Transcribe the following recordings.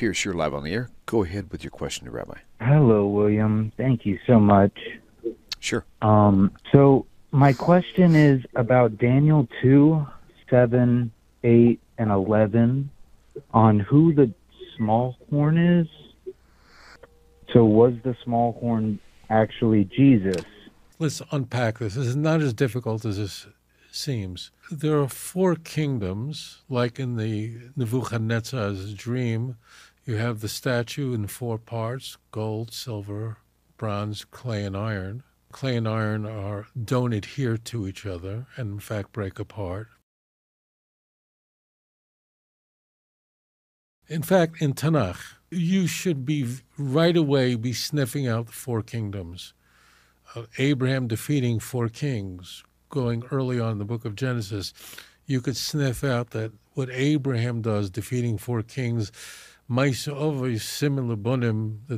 Pierce, you're live on the air. Go ahead with your question to Rabbi. Hello, William. Thank you so much. Sure. So my question is about Daniel 2, 7, 8, and 11 on who the small horn is. So was the small horn actually Jesus? Let's unpack this. This is not as difficult as this seems. There are 4 kingdoms, like in the Nebuchadnezzar's dream. You have the statue in 4 parts: gold, silver, bronze, clay, and iron. Clay and iron don't adhere to each other and, in fact, break apart. In fact, in Tanakh, you should right away be sniffing out the 4 kingdoms. Abraham defeating 4 kings, going early on in the book of Genesis, you could sniff out that what Abraham does, defeating 4 kings, that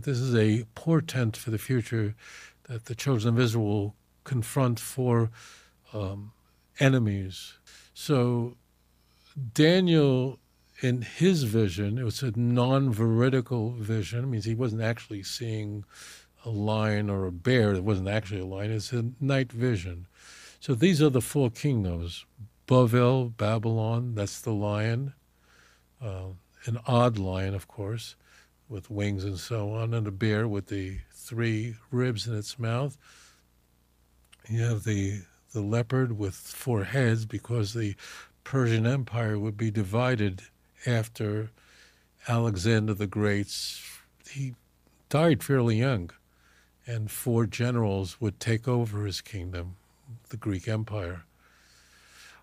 this is a portent for the future, that the children of Israel will confront 4 enemies. So Daniel, in his vision, it was a non-veridical vision. It means he wasn't actually seeing a lion or a bear. It wasn't actually a lion. It's a night vision. So these are the 4 kingdoms. Bavel, Babylon, that's the lion. An odd lion, of course, with wings and so on, and a bear with the 3 ribs in its mouth. You have the leopard with 4 heads, because the Persian Empire would be divided after Alexander the Great's. He died fairly young, and 4 generals would take over his kingdom, the Greek Empire.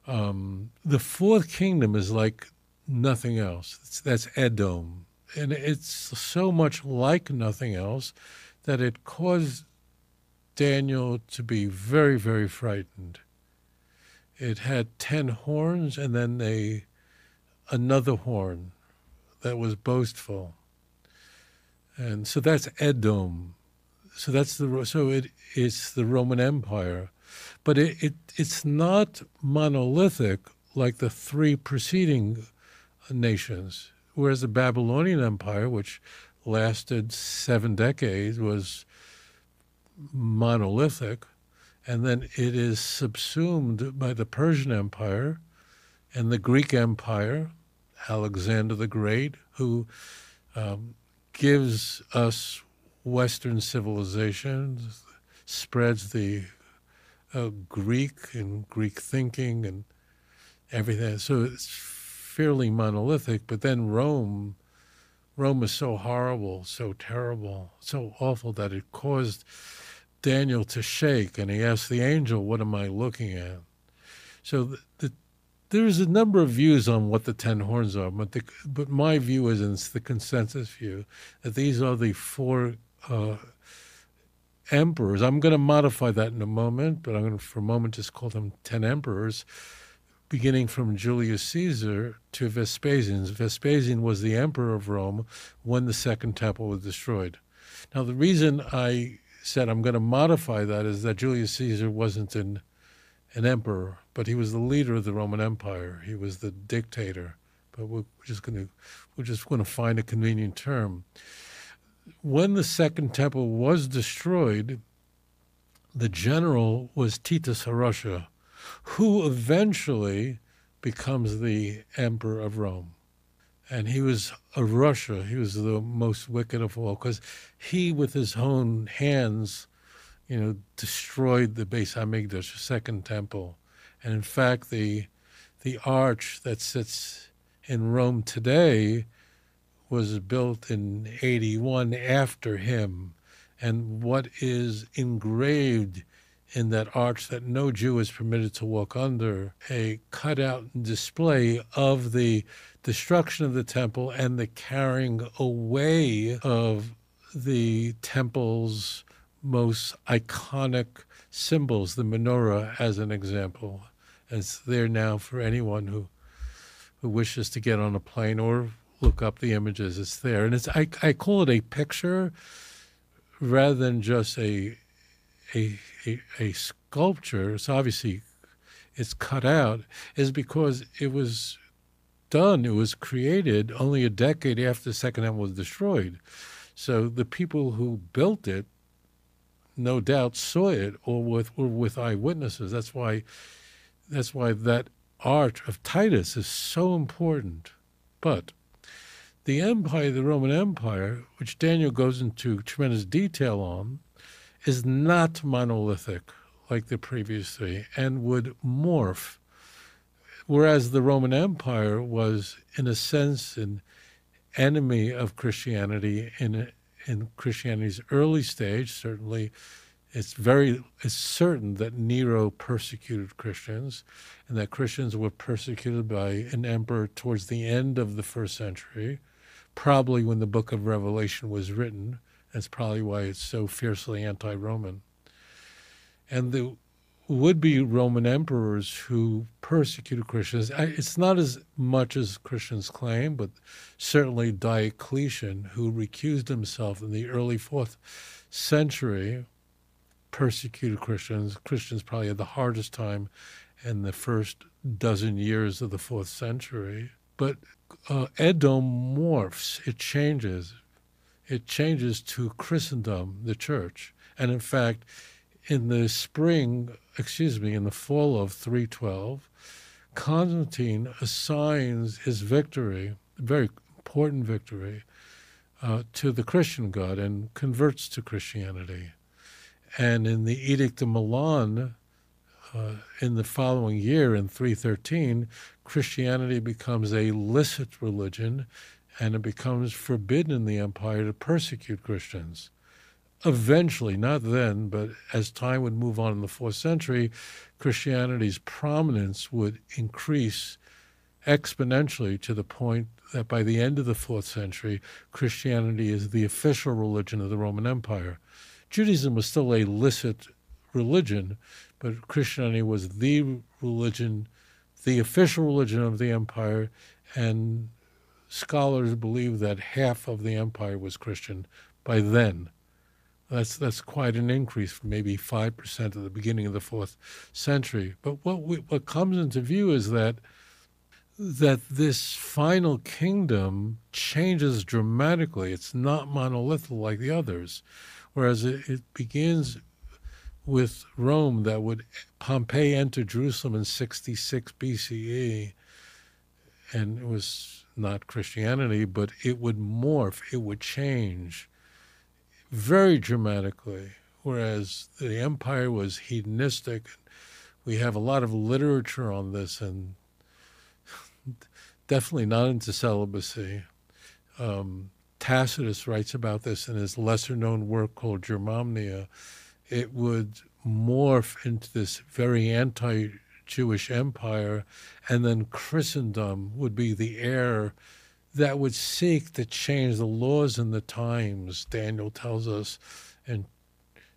The 4th kingdom is like nothing else. That's Edom. And it's so much like nothing else that it caused Daniel to be very, very frightened. It had 10 horns and then another horn that was boastful. And so that's Edom. So it's the Roman Empire. But it's not monolithic like the 3 preceding nations, whereas the Babylonian Empire, which lasted 7 decades, was monolithic, and then it is subsumed by the Persian Empire and the Greek Empire, Alexander the Great, who gives us Western civilization, spreads the Greek and Greek thinking and everything. So it's fairly monolithic, but then Rome is so horrible, so terrible, so awful that it caused Daniel to shake, and he asked the angel, "What am I looking at?" So there's a number of views on what the 10 horns are, but my view is, and it's the consensus view, that these are the 4 emperors. I'm going to modify that in a moment, but I'm going to, for a moment, just call them 10 emperors, beginning from Julius Caesar to Vespasian. Vespasian was the emperor of Rome when the Second Temple was destroyed. Now, the reason I said I'm going to modify that is that Julius Caesar wasn't an emperor, but he was the leader of the Roman Empire. He was the dictator. But we're just going to find a convenient term. When the Second Temple was destroyed, the general was Titus Harusha, who eventually becomes the emperor of Rome. And he was a Russia. He was the most wicked of all, because he, with his own hands, destroyed the Beis Hamikdash, the Second Temple. And in fact, the arch that sits in Rome today was built in 81 after him. And what is engraved in that arch that no Jew is permitted to walk under, a cutout and display of the destruction of the temple and the carrying away of the temple's most iconic symbols, the menorah as an example. And it's there now for anyone who wishes to get on a plane or look up the images. It's there. And I call it a picture rather than just a sculpture. So obviously it's cut out, is because it was done, it was created only a decade after the Second Temple was destroyed. So the people who built it, no doubt, saw it or with eyewitnesses. That's why that art of Titus is so important. But the empire, the Roman Empire, which Daniel goes into tremendous detail on, is not monolithic like the previous three and would morph. Whereas the Roman Empire was, in a sense, an enemy of Christianity in Christianity's early stage. Certainly, it's certain that Nero persecuted Christians, and that Christians were persecuted by an emperor towards the end of the first century, probably when the book of Revelation was written. That's probably why it's so fiercely anti-Roman. And the would-be Roman emperors who persecuted Christians, it's not as much as Christians claim, but certainly Diocletian, who recused himself in the early 4th century, persecuted Christians. Christians probably had the hardest time in the first dozen years of the 4th century. But Edom morphs, it changes. It changes to Christendom, the church. And in fact, in the fall of 312, Constantine assigns his victory, a very important victory, to the Christian God and converts to Christianity. And in the Edict of Milan, in the following year, in 313, Christianity becomes a licit religion, and it becomes forbidden in the empire to persecute Christians. Eventually, not then, but as time would move on in the 4th century, Christianity's prominence would increase exponentially to the point that by the end of the 4th century, Christianity is the official religion of the Roman Empire. Judaism was still a licit religion, but Christianity was the religion, the official religion of the empire, and scholars believe that half of the empire was Christian by then. That's quite an increase from maybe 5% at the beginning of the 4th century. But what comes into view is that this final kingdom changes dramatically. It's not monolithic like the others, whereas it begins with Rome that would Pompey enter Jerusalem in 66 BCE, and it was not Christianity, but it would morph, it would change very dramatically, whereas the empire was hedonistic. We have a lot of literature on this, and definitely not into celibacy. Tacitus writes about this in his lesser-known work called Germania. It would morph into this very anti-Jewish empire, and then Christendom would be the heir that would seek to change the laws and the times. Daniel tells us in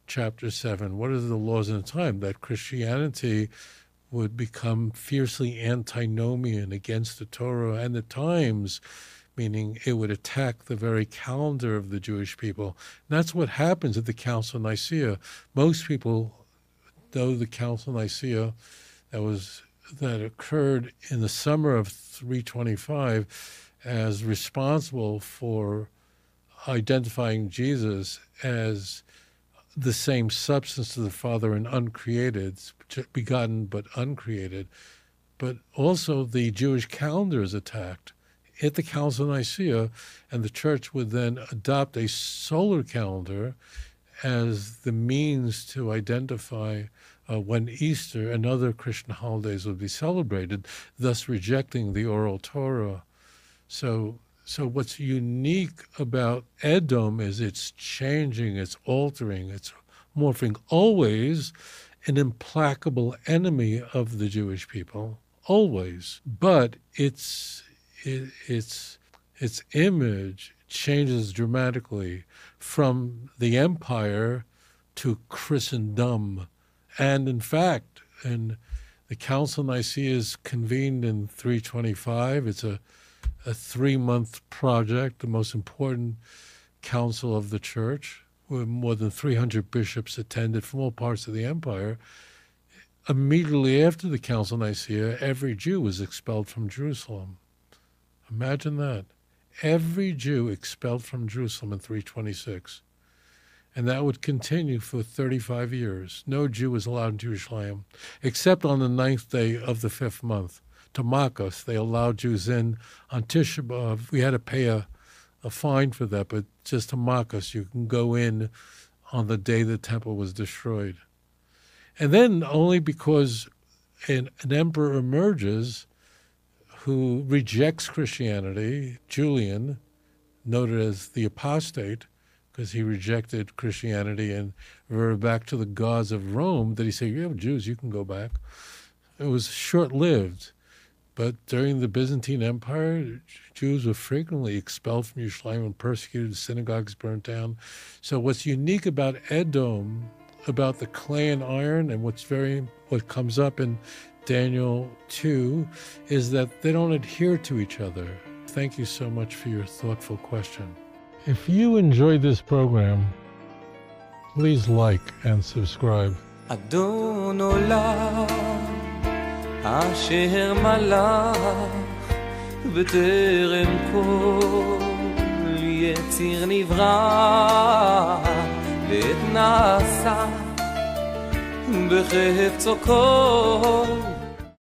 chapter 7, what are the laws in the time? That Christianity would become fiercely antinomian against the Torah and the times, meaning it would attack the very calendar of the Jewish people. And that's what happens at the Council of Nicaea. Most people know the Council of Nicaea that occurred in the summer of 325 as responsible for identifying Jesus as the same substance of the Father and uncreated, begotten but uncreated. But also the Jewish calendar is attacked at the Council of Nicaea, and the church would then adopt a solar calendar as the means to identify when Easter and other Christian holidays would be celebrated, thus rejecting the oral Torah. So what's unique about Edom is it's changing, it's altering, it's morphing, always an implacable enemy of the Jewish people, always. But its image changes dramatically from the empire to Christendom. And in fact, the Council of Nicaea is convened in 325. It's a 3-month project, the most important council of the church, where more than 300 bishops attended from all parts of the empire. Immediately after the Council of Nicaea, every Jew was expelled from Jerusalem. Imagine that. Every Jew expelled from Jerusalem in 326. And that would continue for 35 years. No Jew was allowed into Jerusalem, except on the 9th day of the 5th month. To mock us, they allowed Jews in on Tisha B'Av. We had to pay a fine for that, but just to mock us, you can go in on the day the temple was destroyed. And then only because an emperor emerges who rejects Christianity, Julian, noted as the apostate, because he rejected Christianity and reverted back to the gods of Rome, that he said, you have Jews, you can go back. It was short-lived. But during the Byzantine Empire, Jews were frequently expelled from Jerusalem and persecuted, synagogues burnt down. So what's unique about Edom, about the clay and iron, and what comes up in Daniel 2, is that they don't adhere to each other. Thank you so much for your thoughtful question. If you enjoyed this program, please like and subscribe. אדון עולם אשר מלך בטרם כל יציר נברא ואת נעשה בחפצו כל